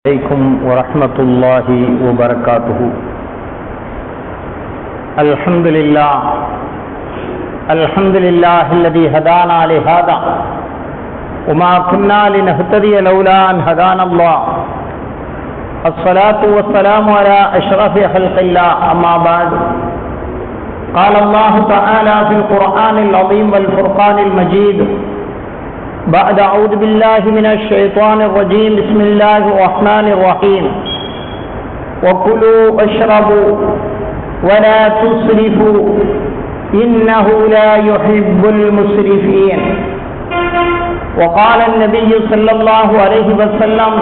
عليكم ورحمة الله وبركاته. الحمد لله الذي هدانا لهذا وما كنا لنهتدي لولا أن هدانا الله. الصلاة والسلام على أشرف خلق الله. أما بعد، قال الله تعالى في القرآن العظيم والفرقان المجيد بعد أعوذ بالله من الشيطان الرجيم. بسم الله الرحمن الرحيم. وكلوا واشربوا ولا تسرفوا إنه لا يحب المسرفين. وقال النبي صلى الله عليه وسلم: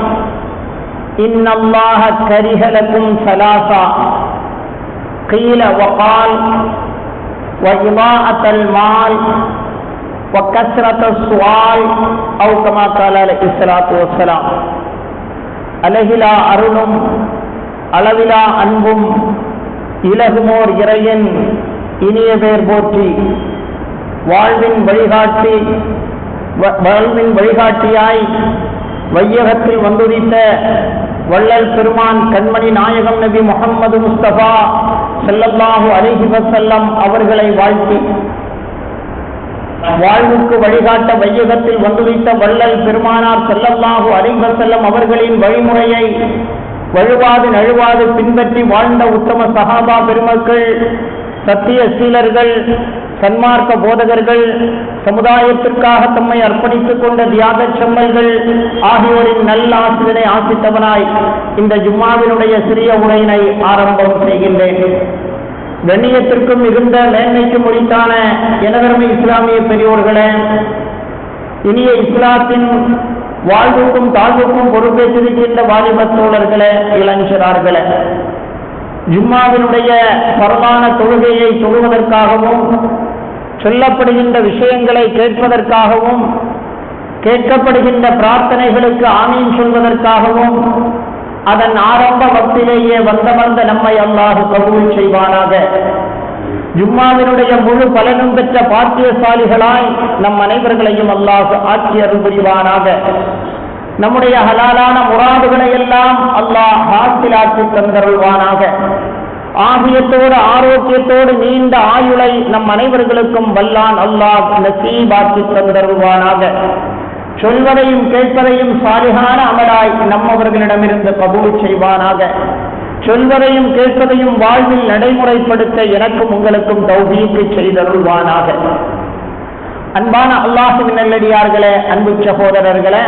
إن الله كره لكم ثلاثا. قيل وقال: وإضاعة المال وكثرة السؤال أو كما قال عليه الصلاة والسلام. அலகிலா அருளும் அளவிலா அன்பும் இலகுமோர் இறையன் இனிய பேர் போற்றி வாழ்வின் வழிகாட்டியாய் வையகத்தில் வந்துதித்த வள்ளல் பெருமான் கண்மணி நாயகம் நபி முஹம்மது முஸ்தபா ஸல்லல்லாஹு அலைஹி வஸல்லம் அவர்களை வாழ்த்தி, வாழ்வுக்கு வழிகாட்ட வையகத்தில் வந்துவிட்ட வள்ளல் பெருமானார் ஸல்லல்லாஹு அலைஹி வஸல்லம் அவர்களின் வழிமுறையை வழுவாது நழுவாது பின்பற்றி வாழ்ந்த உத்தம சஹாபா பெருமக்கள், சத்திய சீலர்கள், சன்மார்க்க போதகர்கள், சமுதாயத்திற்காக தம்மை அர்ப்பணித்துக் கொண்ட தியாக செம்மல்கள் ஆகியோரின் நல்ல ஆசிரியனை ஆசித்தவனாய் இந்த ஜும்மாவினுடைய சிறிய உரையினை ஆரம்பம் செய்கின்றேன். கண்ணியத்திற்கும் மிகுந்த மேன்மைக்கும் உரித்தான எனதருமை இஸ்லாமிய பெரியோர்களே, இனிய இஸ்லாத்தின் வாழ்வுக்கும் தாழ்வுக்கும் பொறுப்பேற்றிருக்கின்ற வாலிப தோழர்களே, இளைஞர்களே, ஜும்மாவினுடைய பரவான தொழுகையை தொழுவதற்காகவும் சொல்லப்படுகின்ற விஷயங்களை கேட்பதற்காகவும் கேட்கப்படுகின்ற பிரார்த்தனைகளுக்கு ஆமீன் சொல்வதற்காகவும் அதன் ஆரம்ப வக்திலேயே வந்த நம்மை அல்லாஹ் கபூல் செய்வானாக. ஜும்மாவினுடைய முழு பலனும் பெற்ற பாக்கியசாலிகளாய் நம் அனைவர்களையும் அல்லாஹ் ஆட்சி அருள் புரிவானாக. நம்முடைய ஹலாலான முராதுகளை எல்லாம் அல்லாஹ் ஹாசிலாக்கி தந்தருள்வானாக. ஆகியத்தோடு ஆரோக்கியத்தோடு நீண்ட ஆயுளை நம் அனைவர்களுக்கும் வல்லான் அல்லாஹ் நசீபாக்கி தந்தருள்வானாக. சொல்வதையும் கேட்பதையும் சாலிகான அமலாய் நம்மவர்களிடமிருந்து கபூல் செய்வானாக. சொல்வதையும் கேட்பதையும் வாழ்வில் நடைமுறைப்படுத்த எனக்கும் உங்களுக்கும் தௌபீக் செய்தருள்வானாக. அன்பான அல்லாஹ்வின் நல்லடியார்களே, அன்பு சகோதரர்களே,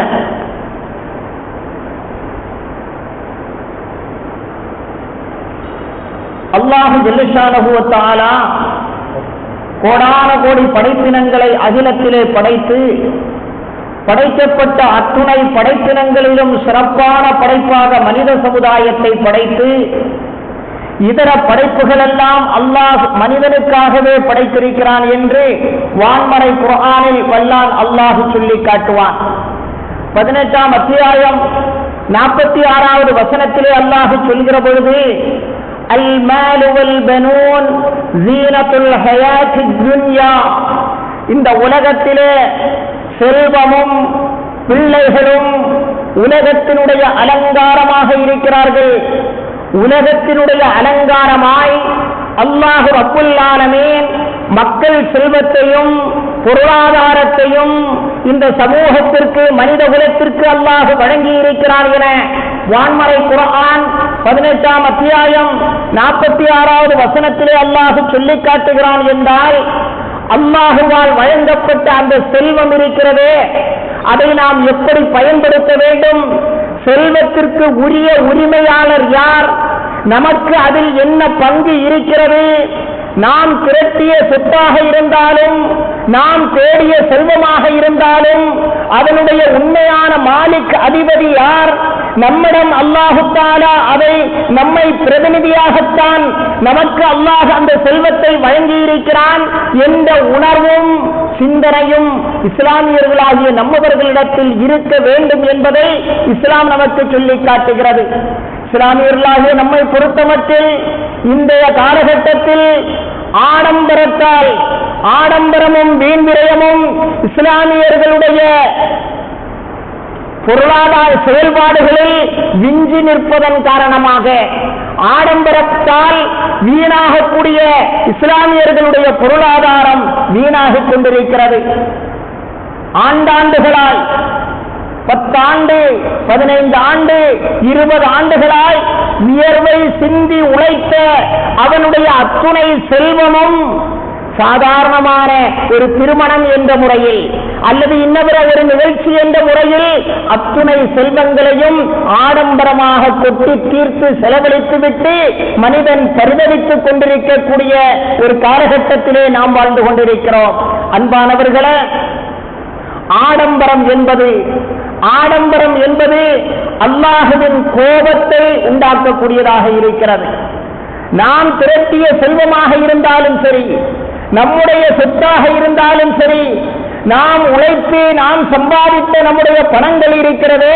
அல்லாஹ் ஜல்லஷானஹு வ தஆலா கோடான கோடி படைப்பினங்களை அகிலத்திலே படைத்து, படைக்கப்பட்ட அத்துணை படைப்பினங்களிலும் சிறப்பான படைப்பாக மனித சமுதாயத்தை படைத்து, இதர படைப்புகளெல்லாம் அல்லாஹ் மனிதனுக்காகவே படைத்திருக்கிறான் என்று வான்மறை குர்ஆனில் வல்லான் அல்லாஹ் சொல்லி காட்டுவான். 18ஆம் அத்தியாயம் 46வது வசனத்திலே அல்லாஹ் சொல்கிற பொழுது, அல் மாலு வல் பனூன் ஜீனத்துல் ஹயாத்தித் துன்யா, இந்த உலகத்திலே செல்வமும் பிள்ளைகளும் உலகத்தினுடைய அலங்காரமாக இருக்கிறார்கள். உலகத்தினுடைய அலங்காரமாய் அல்லாஹ் ரப்புல் ஆலமீன் மக்கள் செல்வத்தையும் பொருளாதாரத்தையும் இந்த சமூகத்திற்கு, மனித குலத்திற்கு அல்லாஹ் வழங்கி இருக்கிறார் என வான்மறை குர்ஆன் 18ஆம் அத்தியாயம் 46வது வசனத்திலே அல்லாஹ் சொல்லி காட்டுகிறான் என்றால், அல்லாஹுவால் வழங்கப்பட்ட அந்த செல்வம் இருக்கிறதே, அதை நாம் எப்படி பயன்படுத்த வேண்டும்? செல்வத்திற்கு உரிய உரிமையாளர் யார்? நமக்கு அதில் என்ன பங்கு இருக்கிறது? நாம் திரட்டிய சொத்தாக இருந்தாலும், நாம் தேடிய செல்வமாக இருந்தாலும், அதனுடைய உண்மையான மாலிக் அதிபதி யார்? நம்மிடம் அல்லாஹு தஆலா அதை நம்மை பிரதிநிதியாகத்தான் நமக்கு அல்லாஹ் அந்த செல்வத்தை வழங்கி இருக்கிறான் என்ற உணர்வும் சிந்தனையும் இஸ்லாமியர்களாகிய நம்மவர்களிடத்தில் இருக்க வேண்டும் என்பதை இஸ்லாம் நமக்கு சொல்லி காட்டுகிறது. இஸ்லாமியர்களாகிய நம்மை பொறுத்தமட்டில் இன்றைய காலகட்டத்தில் ஆடம்பரத்தால், ஆடம்பரமும் வீண் விரயமும் இஸ்லாமியர்களுடைய பொருளாதார செயல்பாடுகளில் விஞ்சி நிற்பதன் காரணமாக ஆடம்பரத்தால் வீணாகக்கூடிய இஸ்லாமியர்களுடைய பொருளாதாரம் வீணாகிக் கொண்டிருக்கிறது. ஆண்டாண்டுகளால் 10 ஆண்டு 15 ஆண்டு 20 ஆண்டுகளாய் வியர்வை சிந்தி உழைத்த அவனுடைய அத்துணை செல்வமும் சாதாரணமான ஒரு திருமணம் என்ற முறையில் அல்லது இன்னொரு ஒரு நிகழ்ச்சி என்ற முறையில் அத்துணை செல்வங்களையும் ஆடம்பரமாக கொட்டி தீர்த்து செலவழித்துவிட்டு மனிதன் பரிதவித்துக் கொண்டிருக்கக்கூடிய ஒரு காலகட்டத்திலே நாம் வாழ்ந்து கொண்டிருக்கிறோம். அன்பானவர்களே, ஆடம்பரம் என்பது அல்லாஹ்வின் கோபத்தை உண்டாக்கக்கூடியதாக இருக்கிறது. நாம் திரட்டிய செல்வமாக இருந்தாலும் சரி, நம்முடைய சொத்தாக இருந்தாலும் சரி, நாம் உழைத்து நாம் சம்பாதித்த நம்முடைய பணங்கள் இருக்கிறது,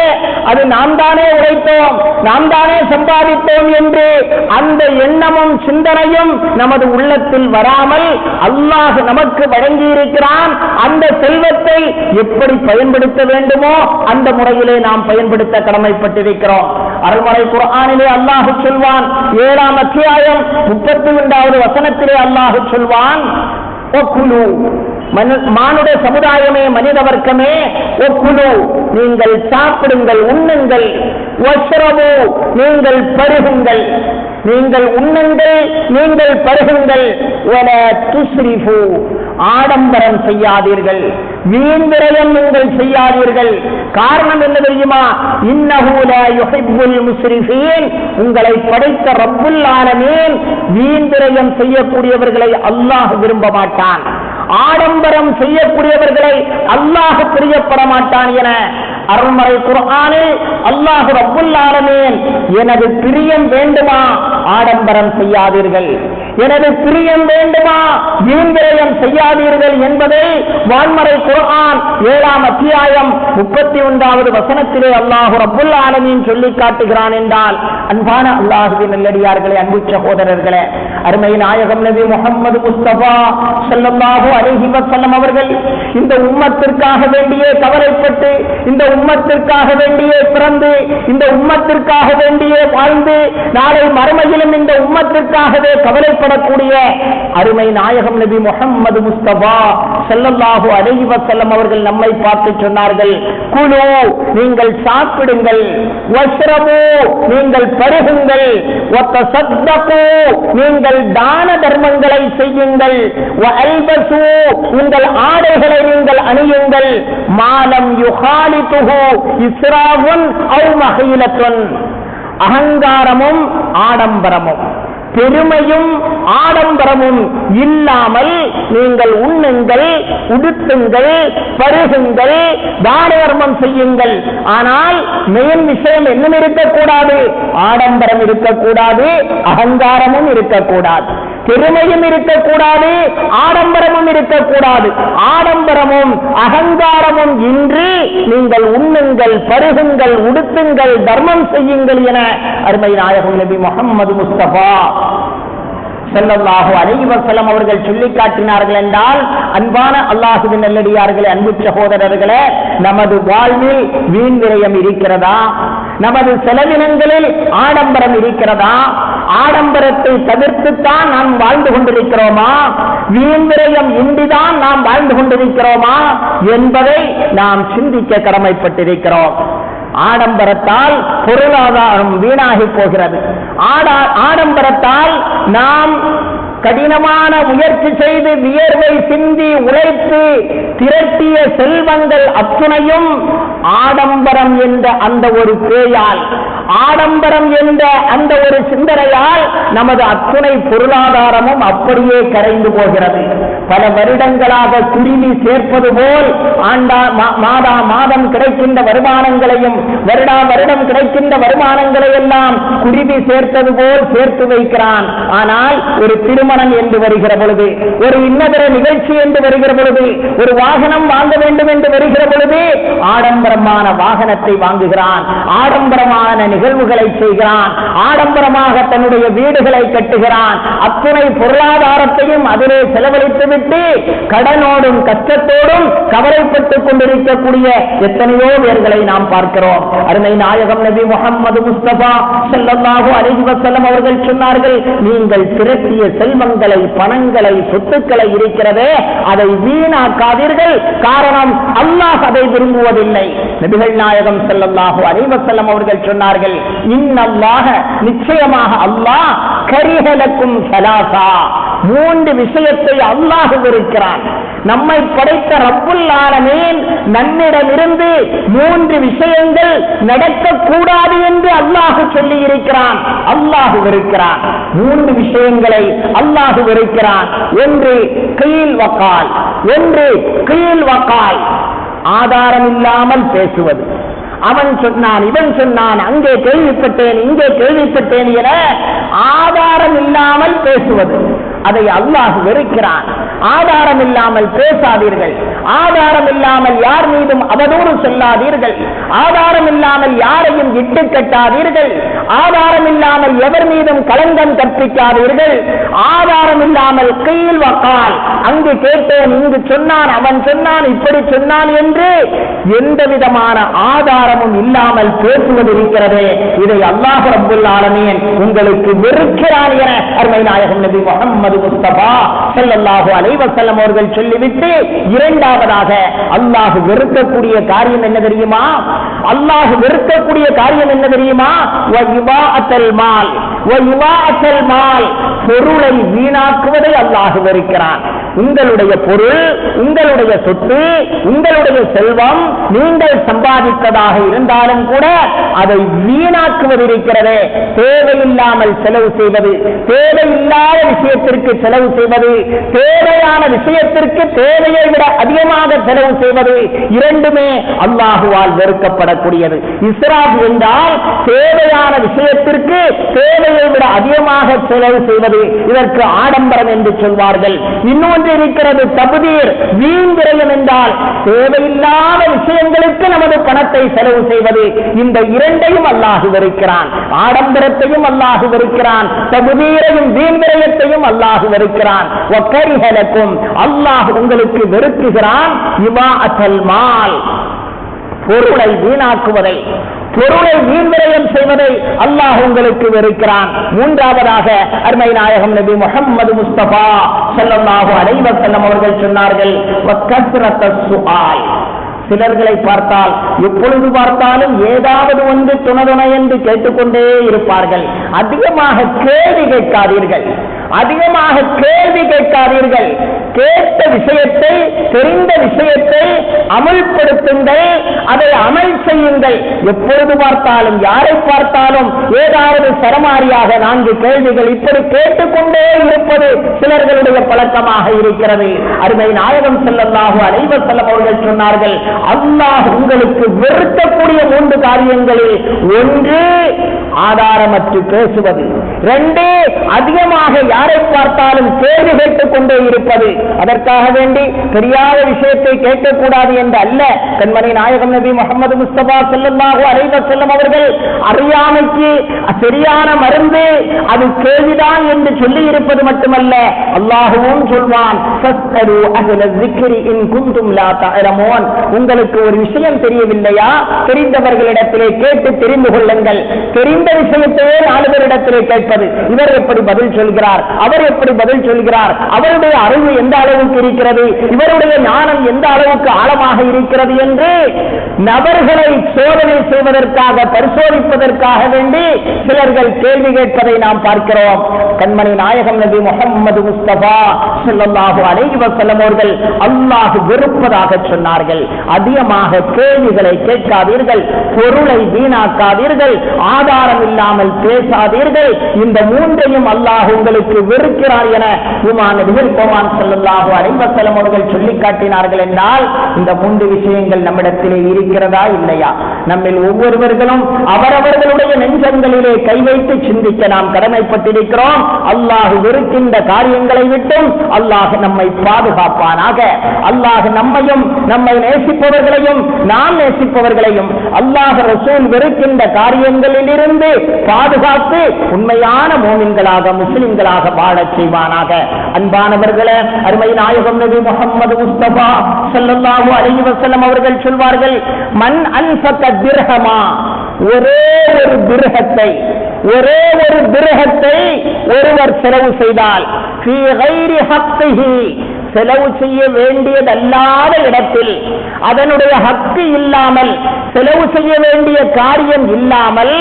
அது நாம் தானே உழைத்தோம், நாம் தானே சம்பாதித்தோம் என்று அந்த எண்ணமும் சிந்தனையும் நமது உள்ளத்தில் வராமல் அல்லாஹ் நமக்கு வழங்கி இருக்கிறான். அந்த செல்வத்தை எப்படி பயன்படுத்த வேண்டுமோ அந்த முறையிலே நாம் பயன்படுத்த கடமைப்பட்டிருக்கிறோம். அருள்மறை குர்ஆனிலே அல்லாஹ் சொல்வான், 7ஆம் அத்தியாயம் 32வது வசனத்திலே அல்லாஹ் சொல்வான், மானுட சமுதாயமே, மனித வர்க்கமே, ஒக்குலு, நீங்கள் சாப்பிடுங்கள், உண்ணுங்கள், வஸ்ரபு, நீங்கள் பருகுங்கள், நீங்கள் உண்ணுங்கள், நீங்கள் பருகுங்கள், வலா துஸ்ரிஃபு, ஆடம்பரம் செய்யாதீர்கள், வீண் விரயம் நீங்கள் செய்யாதீர்கள். காரணம் என்ன தெரியுமா? இன்னஹு லா யுஹிப்புல் முஸ்ரிஃபீன், உங்களை படைத்த ரப்புல் ஆலமீன் வீண் விரயம் செய்யக்கூடியவர்களை அல்லாஹ் விரும்ப மாட்டான். ஆடம்பரம் செய்யக்கூடியவர்களை அல்லாஹ் பிரியப்பட மாட்டான் என அருள்மறை குர்ஆனில் அல்லாஹ் ரப்புல் ஆலமீன் எனது பிரியம் வேண்டுமா ஆடம்பரம் செய்யாதீர்கள், எனது பிரியம் வேண்டுமா வீண் விரயம் செய்யாதீர்கள் என்பதை வான்மறை குர்ஆன் 7ஆம் அத்தியாயம் 31வது வசனத்திலே அல்லாஹ் ரப்புல் ஆலமீன் சொல்லி காட்டுகிறான் என்றால், அன்பான அல்லாஹ்வின் நல்லடியார்களே, அன்பு சகோதரர்களே, அருமை நாயகம் நபி முஹம்மது முஸ்தபா ஸல்லல்லாஹு அலைஹி வஸல்லம் அவர்கள் இந்த உம்மத்திற்காக வேண்டியே கவலைப்பட்டு, இந்த உம்மத்திற்காக வேண்டியே பிறந்து, இந்த உம்மத்திற்காக வேண்டியே வாழ்ந்து, நாளை மறுமையிலும் இந்த உம்மத்திற்காகவே கவலைப்படக்கூடிய அருமை நாயகம் நபி முஹம்மது முஸ்தபா ஸல்லல்லாஹு அலைஹி வஸல்லம் அவர்கள் நம்மை பார்த்து சொன்னார்கள், குலு, நீங்கள் சாப்பிடுங்கள், வஸ்ரபு, நீங்கள் பருகுங்கள், வத்தஸத்தகு, நீங்கள் தான தர்மங்களை செய்யுங்கள், வஅல்பசு, உங்கள் ஆடைகளை நீங்கள் அணியுங்கள், மாலம் யுகாலிதுஹு இஸ்ராஃபுன் அவ் மஹீலத்துன், அகங்காரமும் ஆடம்பரமும் பெருமையும் ஆடம்பரமும் இல்லாமல் நீங்கள் உண்ணுங்கள், உடுத்துங்கள், பருகுங்கள், தான தர்மம் செய்யுங்கள். ஆனால் மெயின் விஷயம் என்ன இருக்கக்கூடாது? ஆடம்பரம் இருக்கக்கூடாது, அகங்காரமும் இருக்கக்கூடாது, பெருமையும் இருக்கக்கூடாது, ஆடம்பரமும் இருக்கக்கூடாது. ஆடம்பரமும் அகங்காரமும் இன்றி நீங்கள் உண்ணுங்கள், பருகுங்கள், உடுத்துங்கள், தர்மம் செய்யுங்கள் என அருமை நாயகம் நபி முஹம்மது முஸ்தபா ஸல்லல்லாஹு அலைஹி வஸல்லம் அவர்கள் சொல்லி காட்டினார்கள் என்றால், அன்பான அல்லாஹ்வின் நல்லடியார்களே, அன்பு சகோதரர்களே, நமது வாழ்வில் வீண் விரயம் இருக்கிறதா? நமது செலவினங்களில் ஆடம்பரம் இருக்கிறதா? ஆடம்பரத்தை தவிர்த்துத்தான் நாம் வாழ்ந்து கொண்டிருக்கிறோமா? வீண் விரயம் இன்றிதான் நாம் வாழ்ந்து கொண்டிருக்கிறோமா என்பதை நாம் சிந்திக்க கடமைப்பட்டிருக்கிறோம். ஆடம்பரத்தால் பொருளாதாரம் வீணாகி போகிறது. ஆடம்பரத்தால் நாம் கடினமான முயற்சி செய்து வியர்வை சிந்தி உழைத்து திரட்டிய செல்வங்கள் அத்துணையும் ஆடம்பரம் என்ற அந்த ஒரு பேயால், ஆடம்பரம் என்ற அந்த ஒரு சிந்தனையால் நமது அத்துணை பொருளாதாரமும் அப்படியே கரைந்து போகிறது. பல வருடங்களாக குருவி சேர்ப்பது போல் மாதா மாதம் கிடைக்கின்ற வருமானங்களையும் வருடா வருடம் கிடைக்கின்ற வருமானங்களை எல்லாம் குருவி சேர்த்தது போல் சேர்த்து வைக்கிறான். ஆனால் ஒரு திருமணம் என்று வருகிற பொழுது, ஒரு இன்னதர நிகழ்ச்சி என்று வருகிற பொழுது, ஒரு வாகனம் வாங்க வேண்டும் என்று வருகிற பொழுது ஆடம்பரமான வாகனத்தை வாங்குகிறான், ஆடம்பரமான நிகழ்வுகளை செய்கிறான், ஆடம்பரமாக தன்னுடைய வீடுகளை கட்டுகிறான், அத்துணை பொருளாதாரத்தையும் அதிலே செலவழித்துவிட்டு கடனோடும் கஷ்டத்தோடும் கவலைப்பட்டுக் கொண்டிருக்கக்கூடிய எத்தனையோ பேர்களை நாம் பார்க்கிறோம். அருமை நாயகம் நபி முஹம்மது முஸ்தபா ஸல்லல்லாஹு அலைஹி வஸல்லம் அவர்கள் சொன்னார்கள், நீங்கள் திரட்டிய செல்வங்களை, பணங்களை, சொத்துக்களை இருக்கிறதே அதை வீணாக்காதீர்கள். காரணம், அல்லாஹ் அதை விரும்புவதில்லை. நபிகள் நாயகம் ஸல்லல்லாஹு அலைஹி வஸல்லம் அவர்கள் சொன்னார்கள், இன்னல்லாஹ, நிச்சயமாக அல்லாஹ் கரிஹலக்கும் ஸலாஸா, 3 விஷயத்தை அல்லாஹ் வெறுக்கிறான். நம்மை படைத்த ரப்புல் ஆலமீன் நம்மிடமிருந்து 3 விஷயங்கள் நடக்கக்கூடாது என்று அல்லாஹ் சொல்லி இருக்கிறான். அல்லாஹ் வெறுக்கிறான். 3 விஷயங்களை அல்லாஹ் வெறுக்கிறான். ஒன்று கீழ் வக்கால், ஆதாரம் இல்லாமல் பேசுவது. அவன் சொன்னான், இவன் சொன்னான், அங்கே கேள்விப்பட்டேன், இங்கே கேள்விப்பட்டேன் என ஆதாரம் இல்லாமல் பேசுவது, அதை அல்லாஹ் வெறுக்கிறான். ஆதாரம் இல்லாமல் பேசாதீர்கள், ஆதாரம் இல்லாமல் யார் மீதும் அவதூறு சொல்லாதீர்கள், ஆதாரம் இல்லாமல் யாரையும் இட்டு கட்டாதீர்கள், ஆதாரம் இல்லாமல் எவர் மீதும் களங்கம் கற்பிக்காதீர்கள், ஆதாரம் இல்லாமல் கீழ் வக்கால், அங்கு கேட்டேன், இங்கு சொன்னான், அவன் சொன்னான், இப்படி சொன்னான் என்று எந்த விதமான ஆதாரமும் இல்லாமல் பேசுவது இருக்கிறதே, இதை அல்லாஹ் ரப்புல் ஆலமீன் உங்களுக்கு வெறுக்கிறான் என அருமை நாயகம் நபி முஹம்மது முஸ்தபா ஸல்லல்லாஹு அலைஹி வஸல்லம் அவர்கள் சொல்லிவிட்டு, இரண்டாவதாக அல்லாஹ் வெறுக்கக்கூடிய காரியம் என்ன தெரியுமா? அல்லாஹ் வெறுக்கக்கூடிய காரியம் என்ன தெரியுமா? வஇபாஅத்தல் மால், பொருளை வீணாக்குவதை அல்லாஹ் வெறுக்கிறான். உங்களுடைய பொருள், உங்களுடைய சொத்து, உங்களுடைய செல்வம் நீங்கள் சம்பாதித்ததாக இருந்தாலும் கூட அதை வீணாக்குவது இருக்கிறது. தேவையில்லாமல் செலவு செய்வது, தேவையில்லாத விஷயத்திற்கு செலவு செய்வது, தேவையான விஷயத்திற்கு தேவையை விட அதிகமாக செலவு செய்வது, இரண்டுமே அல்லாஹுவால் வெறுக்கப்படக்கூடியது. இஸ்ராஃப் என்றால் தேவையான விஷயத்திற்கு தேவையை விட அதிகமாக செலவு செய்வது, இதற்கு ஆடம்பரம் என்று சொல்வார்கள். இன்னொன்று இருக்கிறது தப்தீர், வீண் விரயம் என்றால் தேவையில்லாத விஷயங்களுக்கு நமது பணத்தை செலவு செய்வது. இந்த இரண்டையும் அல்லாஹ் வெறுக்கிறான். ஆடம்பரத்தையும் அல்லாஹ் வெறுக்கிறான், தப்தீரையும் வீண் விரயத்தையும் அல்லாஹ் வெறுக்கிறான். வகரிஹலக்கும், அல்லாஹ் உங்களுக்கு வெறுக்குகிறான் இபாஅத்தல் மால், பொருளை வீணாக்குவதை, பொருளை வீண்விரயம் செய்வதை அல்லாஹ் உங்களுக்கு வெறுக்கிறான். மூன்றாவதாக அருமை நாயகம் நபி முஹம்மது முஸ்தபா ஸல்லல்லாஹு அலைஹி வஸல்லம் அவர்கள் சொன்னார்கள், வக்கஸ்ரத்தஸ் சுஆல், சிலர்களை பார்த்தால் எப்பொழுது பார்த்தாலும் ஏதாவது ஒன்று துணை என்று கேட்டுக்கொண்டே இருப்பார்கள். அதிகமாக கேள்வி கேட்காதீர்கள், அதிகமாக கேள்வி கேட்காதீர்கள். கேட்ட விஷயத்தை, தெரிந்த விஷயத்தை அமல்படுத்துங்கள், அதை அமல் செய்யுங்கள். எப்பொழுது பார்த்தாலும் யாரை பார்த்தாலும் ஏதாவது சரமாரியாக 4 கேள்விகள் இப்படி கேட்டுக்கொண்டே இருப்பது சிலர்களுடைய பழக்கமாக இருக்கிறது. அருமை நாயகம் ஸல்லல்லாஹு அலைஹி வஸல்லம் அவர்கள் சொன்னார்கள், அல்லாஹ் உங்களுக்கு வெறுக்கக்கூடிய 3 காரியங்களில் ஒன்று ஆதாரமற்று பேசுவது, 2 அதிகமாக யாரை பார்த்தாலும் கேள்வி கேட்டுக் கொண்டே இருப்பது. அதற்காக வேண்டி தெரியாத விஷயத்தை கேட்கக்கூடாது என்று அல்ல. கண்மணி நாயகம் நபி முஹம்மது முஸ்தபா ஸல்லல்லாஹு அலைஹி வஸல்லம் அவர்கள் அறியாமைக்கு சரியான மருந்து அது கேள்விதான் என்று சொல்லி இருப்பது மட்டுமல்ல, அல்லாஹ்வும் சொல்வான், ஃபஸ்அலு அஹ்ல ذிக்ரி இன் குன்தும் லா தஅலமூன், உங்களுக்கு ஒரு விஷயம் தெரியவில்லையா, தெரிந்தவர்களிடத்திலே கேட்டு தெரிந்து கொள்ளுங்கள். தெரிந்த விஷயத்தையே 4 பேரிடத்திலே கேட்பது, இவர் எப்படி பதில் சொல்கிறார், அவர் எப்படி பதில் சொல்கிறார், அவருடைய அறிவு எந்த அளவுக்கு இருக்கிறது, இவருடைய ஞானம் எந்த அளவுக்கு ஆழமாக இருக்கிறது என்று நபர்களை சோதனை செய்வதற்காக, பரிசோதிப்பதற்காக வேண்டி சிலர்கள் கேள்வி கேட்பதை நாம் பார்க்கிறோம். கண்மணி நாயகம் நபி முஹம்மது முஸ்தபா ஸல்லல்லாஹு அலைஹி வஸல்லம் அவர்கள் அல்லாஹ் வெறுப்பதாக சொன்னார்கள். அதிகமாக கேள்விகளை கேட்காதீர்கள், பொருளை வீணாக்காதீர்கள், ஆதாரம் இல்லாமல் பேசாதீர்கள். இந்த 3ஐயும் அல்லாஹ் உங்களுக்கு வெறுக்கிறார் என நபிகள் கோமான் ஸல்லல்லாஹு அலைஹி வஸல்லம் அவர்கள் சொல்லி காட்டினார்கள். என்றால் இந்த 3 விஷயங்கள் நம்மிடத்திலே இருக்கிறதா இல்லையா? நம்மில் ஒவ்வொருவர்களும் அவரவர்களுடைய நெஞ்ச நெஞ்சங்களிலே கை வைத்து சிந்திக்க நாம் கடமைப்பட்டிருக்கிறோம். அல்லாஹ் வெறுக்கின்ற காரியங்களை விட்டும் அல்லாஹ் நம்மை பாதுகாப்பானாக. அல்லாஹ் நம்மையும் நம்மை நேசிப்பவர்களையும் நாம் நேசிப்பவர்களையும் அல்லாஹ் ரசூல் வெறுக்கின்ற காரியங்களிலிருந்து பாதுகாத்து உண்மையான மோமின்களாக முஸ்லிம்களாக வாழச் செய்வானாக. அன்பானவர்களே, அருமை நாயகம் நபி முஹம்மது முஸ்தபா ஸல்லல்லாஹு அலைஹி வஸல்லம் அவர்கள் சொல்வார்கள், மன் அன்ஃபக திர்ஹமா, ஒரே ஒரு திர்ஹத்தை ஒருவர் செலவு செய்தால் ஃபீ கைரி ஹக்கிஹி, செலவு செய்ய வேண்டியதல்லாத இடத்தில், அதனுடைய ஹக்கு இல்லாமல், செலவு செய்ய வேண்டிய காரியம் இல்லாமல்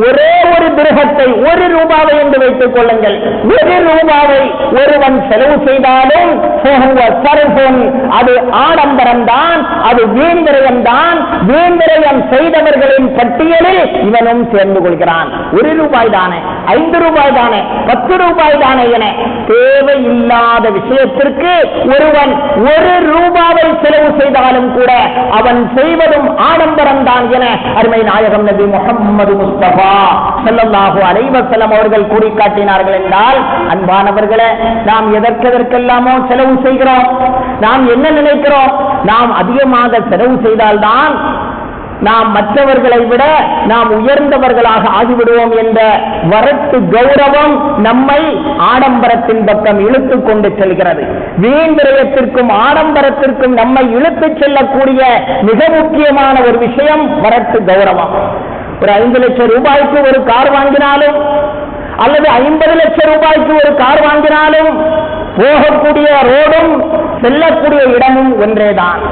ஒரே ஒரு திர்ஹத்தை, ஒரு ரூபாவை என்று வைத்துக் கொள்ளுங்கள், ஒரு ரூபாவை ஒருவன் செலவு செய்தாலும் அது ஆடம்பரம் தான், அது வீண்விரயம் தான். வீண்விரயம் செய்தவர்களின் பட்டியலில் இவனும் சேர்ந்து கொள்கிறான். ஒரு ரூபாய் தானே, 5 ரூபாய் தானே, 10 ரூபாய் தானே என தேவையில்லாத விஷயத்திற்கு ஒருவன் ஒரு ரூபாவை செலவு செய்தாலும் கூட அவன் செய்வதும் ஆடம்பரம் தான் என அருமை நாயகம் நபி முஹம்மது முஸ்தபா ஸல்லல்லாஹு அலைஹி வஸல்லம் அவர்கள் கூறி காட்டினார்கள். என்றால் அன்பானவர்களே, நாம் எதற்கெல்லாமோ செலவு செய்கிறோம். நாம் என்ன நினைக்கிறோம்? நாம் அதிகமாக செலவு செய்தால்தான் நாம் மற்றவர்களை விட நாம் உயர்ந்தவர்களாக ஆகிவிடுவோம் என்ற வரட்டு கௌரவம் நம்மை ஆடம்பரத்தின் பக்கம் இழுத்துக் கொண்டு செல்கிறது. வீண் விரயத்திற்கும் ஆடம்பரத்திற்கும் நம்மை இழுத்துச் செல்லக்கூடிய மிக முக்கியமான ஒரு விஷயம் வரட்டு கௌரவம். ஒரு 5 லட்சம் ரூபாய்க்கு ஒரு கார் வாங்கினாலும் அல்லது 50 லட்சம் ரூபாய்க்கு ஒரு கார் வாங்கினாலும் போகக்கூடிய ரோடும் செல்லக்கூடிய இடமும் ஒன்றேதான்.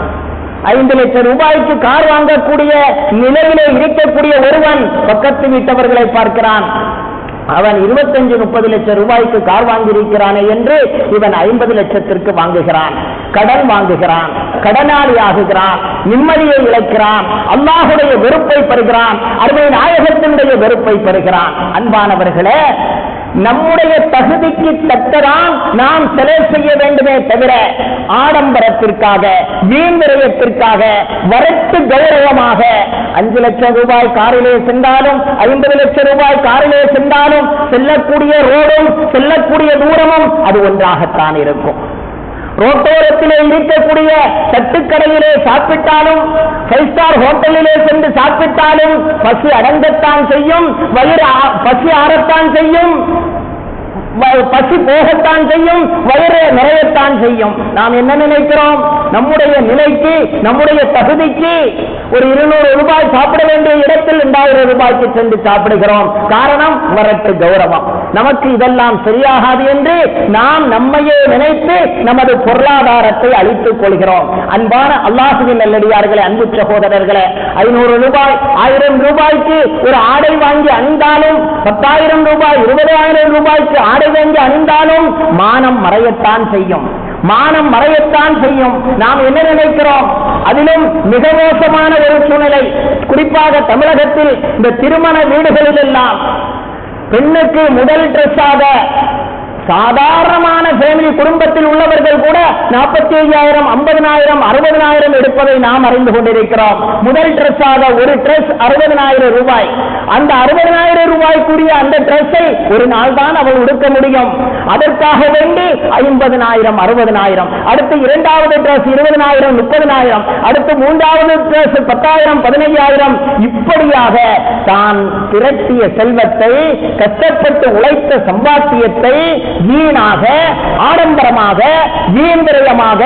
5 லட்சம் ரூபாய்க்கு கார் வாங்கக்கூடிய நிலையிலே இருக்கக்கூடிய ஒருவன் பக்கத்து வீட்டவர்களை பார்க்கிறான். அவன் 25-30 லட்சம் ரூபாய்க்கு கார் வாங்கியிருக்கிறானே என்று இவன் 50 லட்சத்திற்கு வாங்குகிறான், கடன் வாங்குகிறான், கடனாளி ஆகுகிறான், நிம்மதியை இழக்கிறான், அல்லாஹுடைய வெறுப்பை பெறுகிறான், அருமை நாயகத்தினுடைய வெறுப்பை பெறுகிறான். அன்பானவர்களே, நம்முடைய தகுதிக்கு தக்கதான் நாம் செலவு செய்ய வேண்டுமே தவிர ஆடம்பரத்திற்காக, வீண் விரயத்திற்காக, வரட்டு கௌரவமாக 5 லட்சம் ரூபாய் காரிலே சென்றாலும் 50 லட்சம் ரூபாய் காரிலே சென்றாலும் செல்லக்கூடிய ரோடும் செல்லக்கூடிய தூரமும் அது ஒன்றாகத்தான் இருக்கும். ரோட்டோரத்திலே இருக்கக்கூடிய தட்டுக்கடையிலே சாப்பிட்டாலும், 5 ஸ்டார் ஹோட்டலிலே சென்று சாப்பிட்டாலும் பசி அடங்கத்தான் செய்யும், வயிறு பசி ஆறத்தான் செய்யும், பசி போகத்தான் செய்யும், வயிறு நிறையத்தான் செய்யும். நாம் என்ன நினைக்கிறோம்? நம்முடைய நிலைக்கு, நம்முடைய தகுதிக்கு ஒரு 200 ரூபாய் சாப்பிட வேண்டிய இடத்தில் 2000 ரூபாய்க்கு சென்று சாப்பிடுகிறோம். காரணம் வரட்டு கௌரவம். நமக்கு இதெல்லாம் சரியாகாது என்று நாம் நம்மையே நினைத்து நமது பொருளாதாரத்தை அழித்துக் கொள்கிறோம். அன்பான அல்லாஹ்வின் நல்லடியார்களே, அன்பு சகோதரர்களே, 500 ரூபாய் 1000 ரூபாய்க்கு ஒரு ஆடை வாங்கி அணிந்தாலும், 10,000 ரூபாய் 20,000 ரூபாய்க்கு ஆடை வாங்கி அணிந்தாலும் மானம் மறையத்தான் செய்யும், மானம் மறையத்தான் செய்யும். நாம் என்ன நினைக்கிறோம்? அதிலும் மிக மோசமான ஒரு சூழ்நிலை, குறிப்பாக தமிழகத்தில் இந்த திருமண வீடுகளில் எல்லாம் பெண்ணுக்கு முதல் ட்ரெஸ்ஸாக சாதாரணமான ஃபேமிலி குடும்பத்தில் உள்ளவர்கள் கூட 45,000, 50,000, 60,000 எடுப்பதை நாம் அறிந்து கொண்டிருக்கிறோம். முதல் ட்ரெஸ்ஸாக ஒரு ட்ரெஸ் 60,000 ரூபாய். அந்த 60,000 ரூபாய்க்குரிய அந்த ட்ரெஸ்ஸை ஒரு நாள் தான் அவள் உடுக்க முடியும். அதற்காக வேண்டி 50,000, 60,000, அடுத்து 2வது ட்ரெஸ் 20,000, 30,000, அடுத்து 3வது ட்ரெஸ் 10,000, 15,000, இப்படியாக தான் திரட்டிய செல்வத்தை, கஷ்டப்பட்டு உழைத்த சம்பாத்தியத்தை வீணாக, ஆடம்பரமாக, வீண்விரயமாக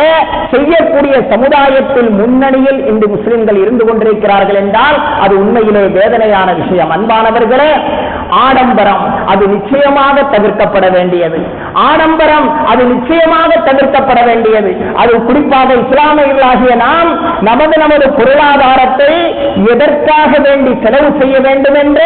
செய்யக்கூடிய சமுதாயத்தில் முன்னணியில் இன்று முஸ்லிம்கள் இருந்து கொண்டிருக்கிறார்கள் என்றால் அது உண்மையிலே வேதனையான விஷயம். அன்பானவர்களே, ஆடம்பரம் அது நிச்சயமாக தவிர்க்கப்பட வேண்டியது. ஆடம்பரம் அது நிச்சயமாக தவிர்க்கப்பட வேண்டியது. அது குறிப்பாக இஸ்லாமியர்களாகிய நாம் நமது பொருளாதாரத்தை எதற்காக வேண்டி செலவு செய்ய வேண்டும் என்ற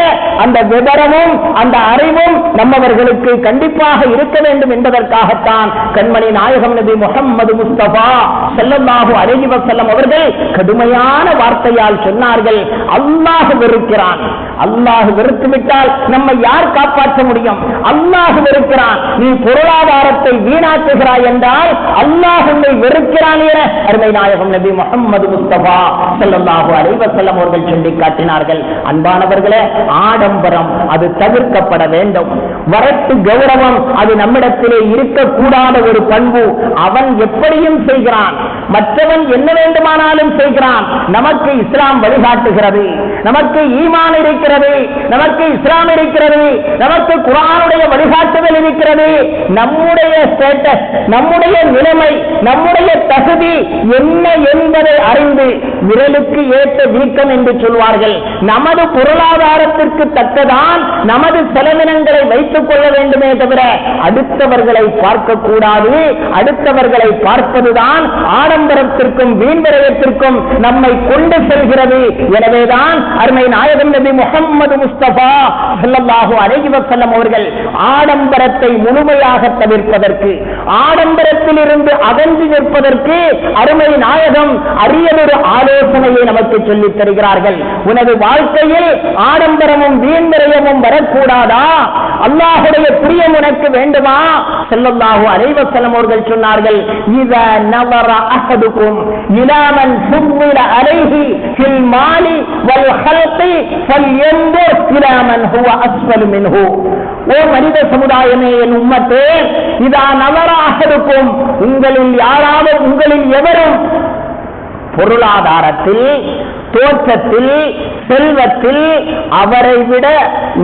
அந்த விவரமும் அந்த அறிவும் நம்மவர்களுக்கு கண்டிப்பாக இருக்க வேண்டும் என்பதற்காகத்தான் கண்மணி நாயகம் நபி முஹம்மது முஸ்தபா ஸல்லல்லாஹு அலைஹி வஸல்லம் அவர்கள் கடுமையான வார்த்தையால் சொன்னார்கள், அல்லாஹ் வெறுக்கிறான். அல்லாஹ் வெறுத்துவிட்டால் நம்மை யார் காப்பாற்ற காப்பாற்ற முடியும்? அல்லாஹ் வெறுக்கிறான். நீ பொருளாதாரத்தை வீணாக்குகிறாய் என்றால் அல்லாஹ் உன்னை வெறுக்கிறான் என அருமை நாயகம் நபி முஹம்மது முஸ்தபா ஸல்லல்லாஹு அலைஹி வஸல்லம் அவர்கள் சொல்லி காட்டினார்கள். அன்பானவர்களே, ஆடம்பரம் அது தவிர்க்கப்பட வேண்டும். வரட்டு கௌரவம் அது நம்மிடத்திலே இருக்கக்கூடாத ஒரு பண்பு. அவன் எப்படியும் செய்கிறான், மற்றவன் என்ன வேண்டுமானாலும் செய்கிறான். நமக்கு இஸ்லாம் வழிகாட்டுகிறது, நமக்கு ஈமான் இருக்கிறது, நமக்கு இஸ்லாம் இருக்கிறது, நமக்கு குர்ஆனுடைய வழிகாட்டுதல் இருக்கிறது. நம்முடைய ஸ்டேட்டஸ், நம்முடைய நிலைமை, நம்முடைய தகுதி என்ன என்பதை அறிந்து விரலுக்கு ஏற்ற வீக்கம் என்று சொல்வார்கள். நமது பொருளாதாரத்திற்கு தக்கதான் நமது செலவினங்களை வைத்துக் கொள்ள வேண்டுமே தவிர அடுத்தவர்களை பார்க்க கூடாது. அடுத்தவர்களை பார்ப்பதுதான் ஆடம்பரத்திற்கும் வீண்விரயத்திற்கும் நம்மை கொண்டு செல்கிறது. எனவேதான் அருமை நாயகம் நபி முஹம்மது முஸ்தபா ஸல்லல்லாஹு அலைஹி வஸல்லம் அவர்கள் ஆடம்பரத்தை முழுமையாக தவிர்ப்பதற்கு, ஆடம்பரத்தில் இருந்து அகன்று நிற்பதற்கு அருமை நாயகம் அரியதொரு ஆலோசனையை நமக்கு சொல்லித் தருகிறார்கள். உனது வாழ்க்கையில் ஆடம்பரமும் வீண்விரயமும் வரக்கூடாதா? அல்லாஹ்வுடைய பிரியம் உனக்கு வேண்டுமா? ஸல்லல்லாஹு அலைஹி வஸல்லம் அவர்கள் சொன்னார்கள், இதா நவர அஹதுக்கும் இலா மன் ஃபுضில அலைஹி ஃபில் மாலி வல் ஹல்கி ஃபல்யன்துர் இலா மன் ஹுவ அஸ்ஃபலு மின்ஹு. ஓ மனித சமுதாயமே, என் உம்மத்தே, இதா நவர அஹதுக்கும், உங்களில் யாராவது, உங்களில் எவரும் பொருளாதாரத்தில், தோற்றத்தில், செல்வத்தில் அவரை விட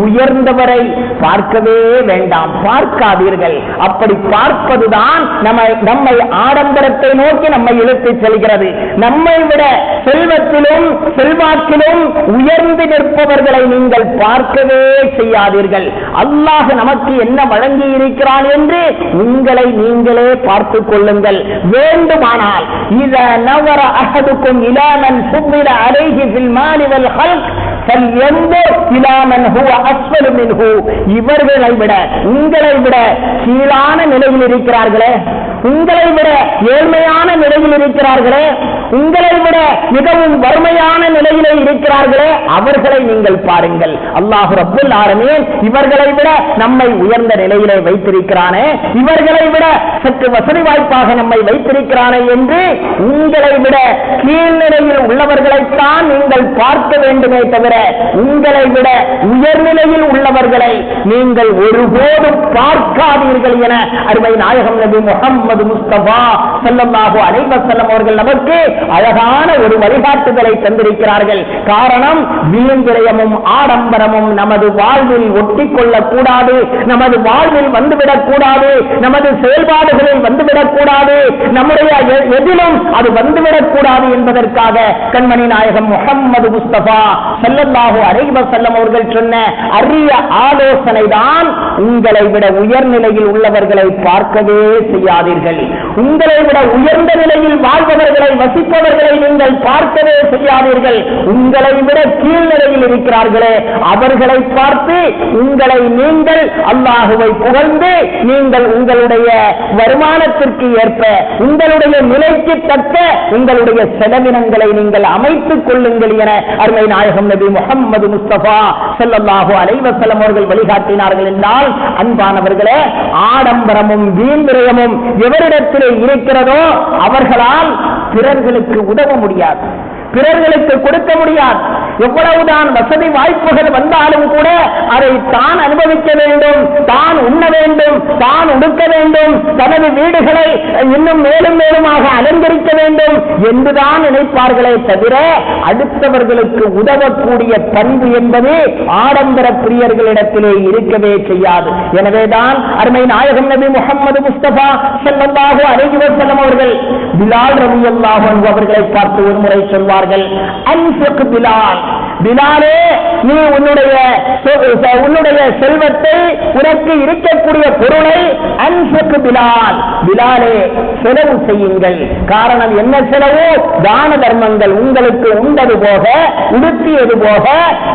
உயர்ந்தவரை பார்க்கவே வேண்டாம், பார்க்காதீர்கள். அப்படி பார்ப்பதுதான் நம்மை ஆடம்பரத்தை நோக்கி நம்மை இழுத்துச் செல்கிறது. நம்மை விட செல்வத்திலும் செல்வாக்கிலும் உயர்ந்து நிற்பவர்களை நீங்கள் பார்க்கவே செய்யாதீர்கள். அல்லாஹ் நமக்கு என்ன வழங்கி இருக்கிறான் என்று உங்களை நீங்களே பார்த்துக் கொள்ளுங்கள். வேண்டுமானால் இத நவர அஹதுக்கும் இலா மன் ஃபுضில அலைஹி ஃபில் மாலி வல் ஹல்க் ஃபல்யன்துர் இலா மன் ஹுவ அஸ்ஃபலு மின்ஹு. இவர்களை விட, உங்களை விட கீழான நிலையில் இருக்கிறார்களே, உங்களை விட ஏழ்மையான நிலையில் இருக்கிறார்களே, உங்களை விட மிகவும் வறுமையான நிலையிலே இருக்கிறார்களே, அவர்களை நீங்கள் பாருங்கள். அல்லாஹ் ரப்பல் ஆலமீன் இவர்களை விட நம்மை உயர்ந்த நிலையிலே வைத்திருக்கிறானே, இவர்களை விட சற்று வசதி வாய்ப்பாக நம்மை வைத்திருக்கிறானே என்று உங்களை விட கீழ்நிலையில் உள்ளவர்களைத்தான் நீங்கள் பார்க்க வேண்டுமே தவிர உங்களை விட உயர்நிலையில் உள்ளவர்களை நீங்கள் ஒருபோதும் பார்க்காதீர்கள் என அருமை நாயகம் நபி முஹம்மது முஸ்தபா ஸல்லல்லாஹு அலைஹி வஸல்லம் அவர்கள் நமக்கு அழகான ஒரு வழிகாட்டுதலை தந்திருக்கிறார்கள். காரணம், வீண்விரயமும் ஆடம்பரமும் நமது வாழ்வில் ஒட்டிக் கொள்ளக்கூடாது, நமது வாழ்வில் வந்துவிடக் கூடாது, நமது செயல்பாடுகளில் வந்துவிடக் கூடாது, நம்முடைய எதிலும் அது வந்துவிடக் கூடாது என்பதற்காக கண்மணி நாயகம் முஹம்மது முஸ்தபா ஸல்லல்லாஹு அலைஹி வஸல்லம் அவர்கள் சொன்ன அரிய ஆலோசனை தான், உங்களை விட உயர்நிலையில் உள்ளவர்களை பார்க்கவே செய்யாதீர்கள். உங்களை விட உயர்ந்த நிலையில் வாழ்பவர்களை, வசிப்பவர்களை நீங்கள் பார்க்கவே செய்யாதீர்கள். உங்களை விட கீழ்நிலையில் இருக்கிறார்களே அவர்களை பார்த்து உங்களை நீங்கள் அல்லாஹுவை புகழ்ந்து நீங்கள் உங்களுடைய வருமானத்திற்கு ஏற்ப, உங்களுடைய நிலைக்கு தக்க உங்களுடைய செலவினங்களை நீங்கள் அமைத்துக் கொள்ளுங்கள் என அருமை நாயகம் நபி முஹம்மது முஸ்தபா ஸல்லல்லாஹு அலைஹி வஸல்லம் அவர்கள் வழிகாட்டினார்கள். என்றால் அன்பானவர்களே, ஆடம்பரமும் வீண்விரயமும் எவரிடத்திலே இருக்கிறதோ அவர்களால் பிறர்களுக்கு உதவ முடியாது, பிறர்களுக்கு கொடுக்க முடியாது. எவ்வளவுதான் வசதி வாய்ப்புகள் வந்தாலும் கூட அதை தான் அனுபவிக்க வேண்டும், தான் உண்ண வேண்டும், தான் உடுக்க வேண்டும், தனது வீடுகளை இன்னும் மேலும் மேலுமாக அலங்கரிக்க வேண்டும் என்றுதான் நினைப்பார்களே தவிர அடுத்தவர்களுக்கு உதவக்கூடிய பண்பு என்பது ஆடம்பர பிரியர்களிடத்திலே இருக்கவே செய்யாது. எனவேதான் அருமை நாயகம் நபி முஹம்மது முஸ்தபா ஸல்லல்லாஹு அலைஹி வஸல்லம் அவர்கள் பிலால் ரலியல்லாஹு அன்ஹு அவர்களை பார்த்து ஒரு முறை சொல்வார்கள், அன்ஃபிக் பிலால், பிலாலே நீ உன்னுடைய செல்வத்தை, உனக்கு இருக்கக்கூடிய பொருளை அன்ஃபிக் பிலால், பிலாலே செலவு செய்யுங்கள். காரணம் என்ன செலவு? தான தர்மங்கள். உங்களுக்கு உண்டது போக, உடுத்தியது போக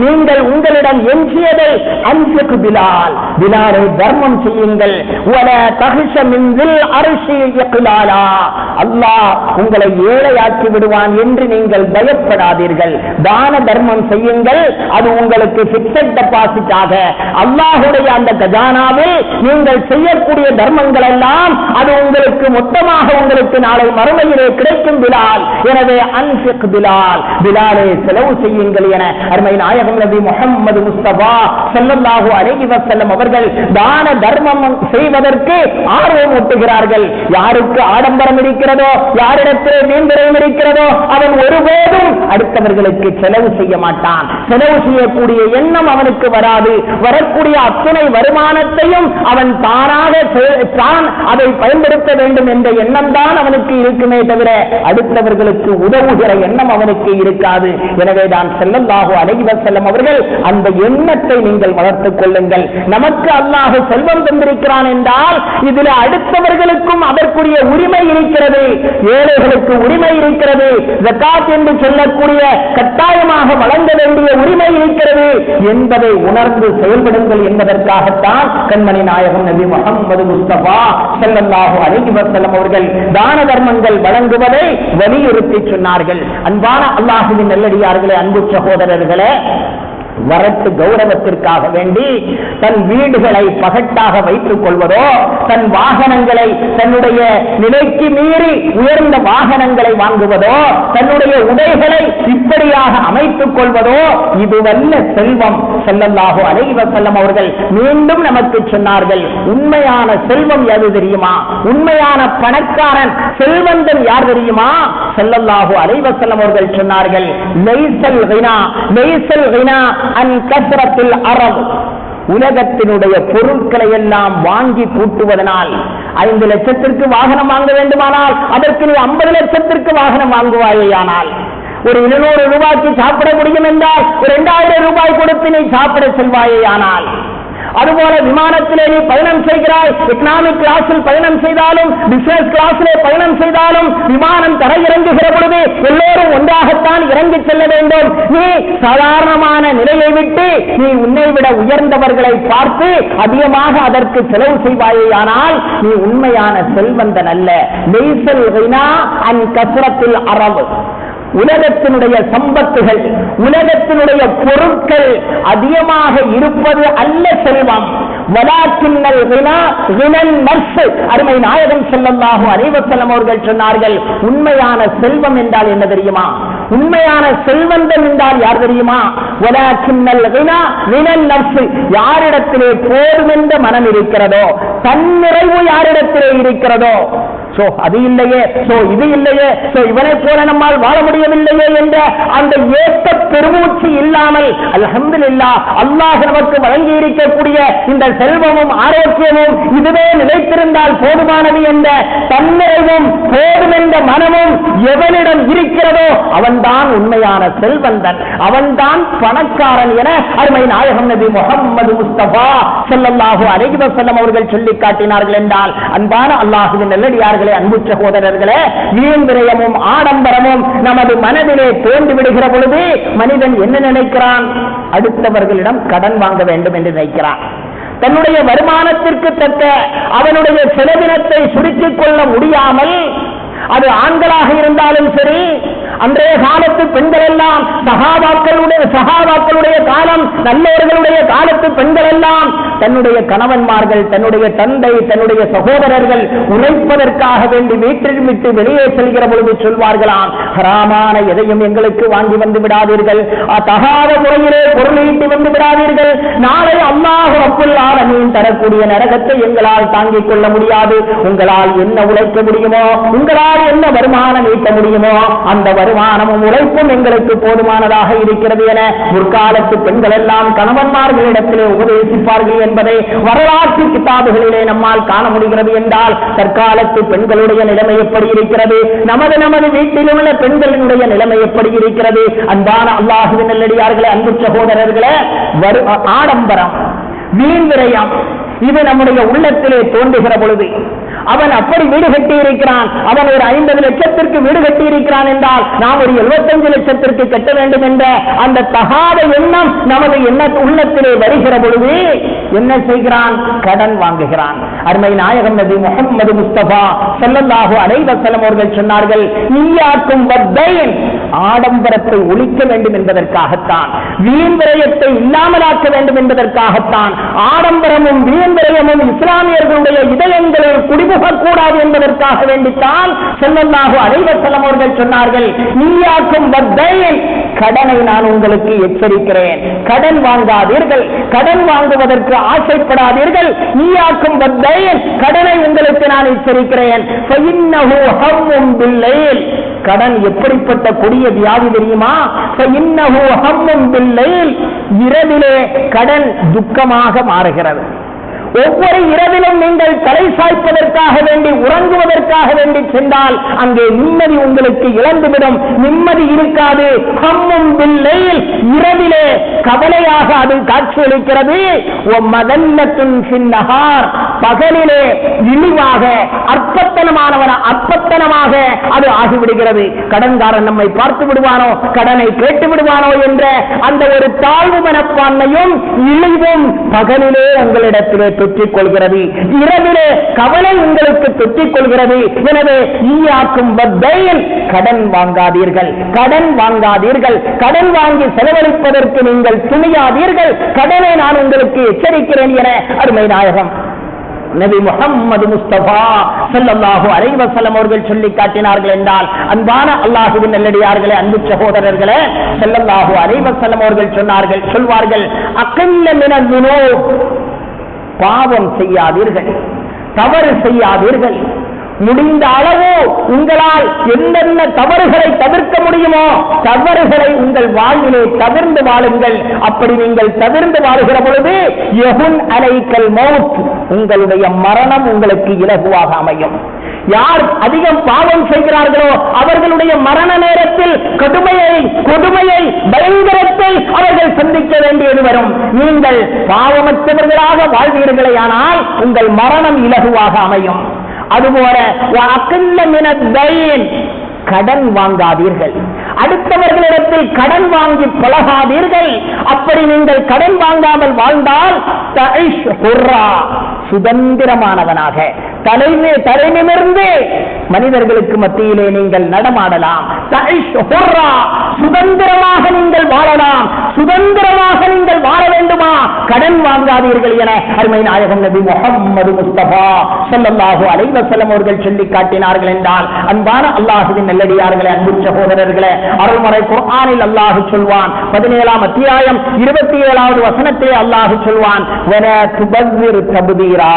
நீங்கள் உங்களிடம் எஞ்சியதை அன்ஃபிக் பிலால், பிலாலே தர்மம் செய்யுங்கள். வல தஹ்ஷ மின் தில் அர்ஷி இக்லாலா, அல்லாஹ் உங்களை ஏழையாக்கி விடுவான் என்று நீங்கள் பயப்படாதீர்கள். தான தர்மம் செய்யுங்கள். அது உங்களுக்கு பிக்ஸட் டெபாசிட்டாக அல்லாஹ்வுடைய அந்த கஜானாவில் நீங்கள் செய்யக்கூடிய தர்மங்கள் எல்லாம் அது உங்களுக்கு மொத்தமாக உங்களுக்கு நாளை மறுமையிலே கிடைக்கும் பிலால். எனவே அன்ஃபிக் பிலால், பிலாலே செலவு செய்யுங்கள் என அருமை நாயகம் நபி முஹம்மது முஸ்தபா ஸல்லல்லாஹு அலைஹி வஸல்லம் அவர்கள் தான தர்மம் செய்வதற்கு ஆர்வம் ஊட்டுகிறார்கள். யாருக்கு ஆடம்பரம் இருக்கிறதோ, யாரிடத்திலே வீண்விரயம் இருக்கிறதோ அவன் ஒருபோதும் அடுத்தவர்களுக்கு செலவு செய்ய மாட்டான். செலவு செய்யக்கூடிய எண்ணம் அவனுக்கு வராது. வரக்கூடிய அத்தனை வருமானத்தையும் அவன் தானாக அதை பயன்படுத்த வேண்டும் என்ற எண்ணம் தான் அவனுக்கு இருக்குமே தவிர அடுத்தவர்களுக்கு உதவுகிற எண்ணம் அவனுக்கு இருக்காது. எனவே தான் ஸல்லல்லாஹு அலைஹி வஸல்லம் அவர்கள் அந்த எண்ணத்தை நீங்கள் வளர்த்துக் கொள்ளுங்கள். நமக்கு அல்லாஹ் செல்வம் தந்திருக்கிறான் என்றால் இதில் அடுத்தவர்களுக்கும் அதற்குரிய உரிமை இருக்கிறது, ஏழைகளுக்கு உரிமை இருக்கிறது, ஜகாத் என்று சொல்லக்கூடிய கட்டாயமாக வழங்க வேண்டிய உரிமை இருக்கிறது என்பதை உணர்ந்து செயல்படுங்கள் என்பதற்காகத்தான் கண்மணி நாயகம் நபி முஹம்மது முஸ்தபா ஸல்லல்லாஹு அலைஹி வஸல்லம் அவர்கள் தான தர்மங்கள் வழங்குவதை வலியுறுத்தி சொன்னார்கள். அன்பான அல்லாஹ்வின் நல்லடியார்களே, அன்பு சகோதரர்களே, வரட்டு கௌரவத்திற்காக வேண்டி தன் வீடுகளை பகட்டாக வைத்துக் கொள்வதோ, தன் வாகனங்களை தன்னுடைய நிலைக்கு மீறி உயர்ந்த வாகனங்களை வாங்குவதோ, தன்னுடைய உடைகளை இப்படியாக அமைத்துக் கொள்வதோ இதுவல்ல செல்வம். ஸல்லல்லாஹு அலைஹி வஸல்லம் அவர்கள் மீண்டும் நமக்கு சொன்னார்கள், உண்மையான செல்வம் எது தெரியுமா? உண்மையான பணக்காரன் செல்வந்தன் யார் தெரியுமா? ஸல்லல்லாஹு அலைஹி வஸல்லம் அவர்கள் சொன்னார்கள், லைஸல் கினா, லைஸல் கினா அன் கஸ்ரத்தில் அரப். உலகத்தினுடைய பொருட்களை எல்லாம் வாங்கி கூட்டுவதனால் 5 லட்சத்திற்கு வாகனம் வாங்க வேண்டுமானால் அதற்கு நீ 50 லட்சத்திற்கு வாகனம் வாங்குவாயேயானால், ஒரு 200 ரூபாய்க்கு சாப்பிட முடியும் என்றால் ஒரு 2000 ரூபாய் கொடுத்து நீ சாப்பிட செல்வாயேயானால், அதுபோல விமானத்திலே நீ பயணம் செய்கிறாய், எக்கனாமிக் கிளாஸில் பயணம் செய்தாலும் பிசினஸ் கிளாஸிலே பயணம் செய்தாலும் விமானம் தரையிறங்குகிற பொழுது எல்லோரும் ஒன்றாகத்தான் இறங்கி செல்ல வேண்டும். நீ சாதாரணமான நிலையை விட்டு நீ உன்னை விட உயர்ந்தவர்களை பார்த்து அதிகமாக அதற்கு செலவு செய்வாயேயானால் நீ உண்மையான செல்வந்தன் அல்ல. லைஸல் கினா அன் கஸ்ரத்தில் அரப். உலகத்தினுடைய சம்பத்துகள், உலகத்தினுடைய பொருட்கள் அதிகமாக இருப்பது அல்ல செல்வம். வலாக்கின்னல் கினா கினன் நஃப்ஸ். அருமை நாயகம் ஸல்லல்லாஹு அலைஹி வஸல்லம் அவர்கள் சொன்னார்கள், உண்மையான செல்வம் என்றால் என்ன தெரியுமா? உண்மையான செல்வந்தன் என்றால் யார் தெரியுமா? வலாக்கின்னல் கினா கினன் நஃப்ஸ். யாரிடத்திலே போதுமென்ற மனம் இருக்கிறதோ, தன்னிறைவு யாரிடத்திலே இருக்கிறதோ, அது இல்லையே, இது இல்லையே, இவனை போல நம்மால் வாழ முடியவில்லையே என்ற அந்த ஏற்ற பெருமூச்சு இல்லாமல் அல்ஹம்துலில்லாஹ் அல்லாஹ் நமக்கு வழங்கி இருக்கக்கூடிய இந்த செல்வமும் ஆரோக்கியமும் இதுவே நிலைத்திருந்தால் போதுமானது என்ற தன்னிறைவும் போதுமென்ற மனமும் எவனிடம் இருக்கிறதோ அவன்தான் உண்மையான செல்வந்தன், அவன்தான் பணக்காரன் என அருமை நாயகம் நபி முஹம்மது முஸ்தபா ஸல்லல்லாஹு அலைஹி வஸல்லம் அவர்கள் சொல்லி காட்டினார்கள் என்றால், அன்பான அல்லாஹ்வின் நல்லடியார்களே, அன்பு சகோதரர்களே, வீண் விரயமும் ஆடம்பரமும் நமது மனதிலே தோன்றி விடுகிற பொழுது மனிதன் என்ன நினைக்கிறான்? அடுத்தவர்களிடம் கடன் வாங்க வேண்டும் என்று நினைக்கிறான். தன்னுடைய வருமானத்திற்கு தக்க அவனுடைய செலவினத்தை சுருக்கிக் கொள்ள முடியாமல், அது ஆண்களாக இருந்தாலும் சரி, அன்றைய காலத்து பெண்கள் எல்லாம் சகாபாக்களுடைய காலம், நல்லவர்களுடைய காலத்து பெண்கள் எல்லாம் தன்னுடைய கணவன்மார்கள், தன்னுடைய தந்தை, தன்னுடைய சகோதரர்கள் உழைப்பதற்காக வேண்டி வீட்டில் விட்டு வெளியே செல்கிற பொழுது சொல்வார்களாம், ஹராமான எதையும் எங்களுக்கு வாங்கி வந்து விடாதீர்கள், தகாத முறையிலே பொருளீட்டி வந்து விடாதீர்கள், நாளை அல்லாஹ் ரப்புல் ஆலமீன் தரக்கூடிய நரகத்தை எங்களால் தாங்கிக் கொள்ள முடியாது, உங்களால் என்ன உழைக்க முடியுமோ, உங்களால் என்ன வருமானம் ஈட்ட முடியுமோ அந்த வருமானமும் உழைப்பும் எங்களுக்கு போதுமானதாக இருக்கிறது என முற்காலத்து பெண்கள் எல்லாம் கணவன்மார்களிடத்திலே உபதேசிப்பார்கள் என்பதை வரலாற்று கிதாபுகளிலே நம்மால் காண முடிகிறது. என்றால் தற்காலத்து பெண்களுடைய நிலைமை எப்படி இருக்கிறது? நமது வீட்டில் உள்ள பெண்களினுடைய நிலைமை எப்படி இருக்கிறது? அன்பான அல்லாஹ்வின் நல்லடியார்களே, அன்பு சகோதரர்களே, ஆடம்பரம், வீண் விரயம் இது நம்முடைய உள்ளத்திலே தோன்றுகிற பொழுது, அவன் அப்படி வீடு கட்டி இருக்கிறான், அவன் ஒரு 50 லட்சத்திற்கு வீடு கட்டி இருக்கிறான் என்றால் நாம் ஒரு 75 லட்சத்திற்கு கட்ட வேண்டும் என்ற அந்த தகாத எண்ணம் நமது உள்ளத்திலே வருகிற பொழுது என்ன செய்கிறான்? கடன் வாங்குகிறான். அருமை நாயகம் நபி முஹம்மது முஸ்தபா ஸல்லல்லாஹு அலைஹி வஸல்லம் அவர்கள் சொன்னார்கள், ஈயாக்கும் வத்தைன், ஆடம்பரத்தை ஒழிக்க வேண்டும் என்பதற்காகத்தான், வீண் விரயத்தை இல்லாமலாக்க வேண்டும் என்பதற்காகத்தான், ஆடம்பரமும் வீண் விரயமும் இஸ்லாமியர்களுடைய இதயங்களில் குடிபுகக்கூடாது என்பதற்காக வேண்டித்தான் ஸல்லல்லாஹு அலைஹி வஸல்லம் அவர்கள் சொன்னார்கள், ஈயாக்கும் வத்தைன், கடனை நான் உங்களுக்கு எச்சரிக்கிறேன், கடன் வாங்காதீர்கள், கடன் வாங்குவதற்கு ஆசைப்படாதீர்கள். ஈயாக்கும் வத்தைன், கடனை உங்களுக்கு நான் எச்சரிக்கிறேன். ஃபஇன்னஹு ஹம்மும் பில்லைல், கடன் எப்படிப்பட்ட கொடிய வியாதி தெரியுமா? ஃபஇன்னஹு ஹம்மும் பில்லைல், இரவிலே கடன் துக்கமாக மாறுகிறது. ஒவ்வொரு இரவிலும் நீங்கள் தலை சாய்ப்பதற்காக வேண்டி, உறங்குவதற்காக வேண்டி சென்றால் அங்கே நிம்மதி உங்களுக்கு இழந்துவிடும், நிம்மதி இருக்காது. ஹம்மும் பில்லைல், இரவிலே கவலையாக அது காட்சியளிக்கிறது. மதன்னத்துன் பின்னஹார், பகலிலே இழிவாக அற்பத்தனமாக அது ஆகிவிடுகிறது. கடன்காரன் நம்மை பார்த்து விடுவானோ, கடனை கேட்டு விடுவானோ என்ற அந்த ஒரு தாழ்வு மனப்பான்மையும் இழிவும் பகலிலே உங்களிடத்திலே தொற்றிக் கொள்கிறது, இரவிலே கவலை உங்களுக்கு தொற்றிக் கொள்கிறது. எனவே ஈயாக்கும் வத்தைன், கடன் வாங்காதீர்கள், கடன் வாங்காதீர்கள், கடன் வாங்கி செலவழிப்பதற்கு நீங்கள் துணியாதீர்கள், கடனை நான் உங்களுக்கு எச்சரிக்கிறேன் என அருமை நாயகம் நபி முஹம்மது முஸ்தபா ஸல்லல்லாஹு அலைஹி வஸல்லம் அவர்கள் சொல்லி காட்டினார்கள் என்றால், அன்பான அல்லாஹ்வின் நல்லடியார்களே, அன்பு சகோதரர்களே, ஸல்லல்லாஹு அலைஹி வஸல்லம் அவர்கள் சொல்வார்கள், அகல்ல மினல் ذுனூப், பாவம் செய்யாதீர்கள், தவறு செய்யாதீர்கள். முடிந்த அளவு உங்களால் எந்தெந்த தவறுகளை தவிர்க்க முடியுமோ தவறுகளை உங்கள் வாழ்விலே தவிர்ந்து வாழுங்கள். அப்படி நீங்கள் தவிர்ந்து வாழுகிற பொழுது யஹுன் அலைக்கல் மௌத், உங்களுடைய மரணம் உங்களுக்கு இலகுவாக அமையும். யார் அதிகம் பாவம் செய்கிறார்களோ அவர்களுடைய மரண நேரத்தில் கொடுமையை பயங்கரத்தை அவர்கள் சந்திக்க வேண்டியது வரும். நீங்கள் பாவமற்றவர்களாக வாழ்வீர்களேயானால் உங்கள் மரணம் இலகுவாக அமையும். அதுபோல கடன் வாங்காதீர்கள், அடுத்தவர்களிடத்தில் கடன் வாங்கி பழகாதீர்கள். அப்படி நீங்கள் கடன் வாங்காமல் வாழ்ந்தால் சுதந்திரமானவனாக தலைநிமிர்ந்து மனிதர்களுக்கு மத்தியிலே நீங்கள் நடமாடலாம். சுதந்திரமாக நீங்கள் வாழலாம். சுதந்திரமாக நீங்கள் வாழ வேண்டுமா? கடன் வாங்காதீர்கள் என அருமை நாயகம் நபி முஹம்மது முஸ்தபா ஸல்லல்லாஹு அலைஹி வஸல்லம் அவர்கள் சொல்லி காட்டினார்கள் என்றால், அன்பான அல்லாஹ்வின் நல்லடியார்களே, அன்பு சகோதரர்களே, அருள்மறை குர்ஆனில் அல்லாஹ் சொல்வான், 17ஆம் அத்தியாயம் 27வது வசனத்திலே அல்லாஹ் சொல்வான், வலா துபஸ்ஸிர் தப்தீரா,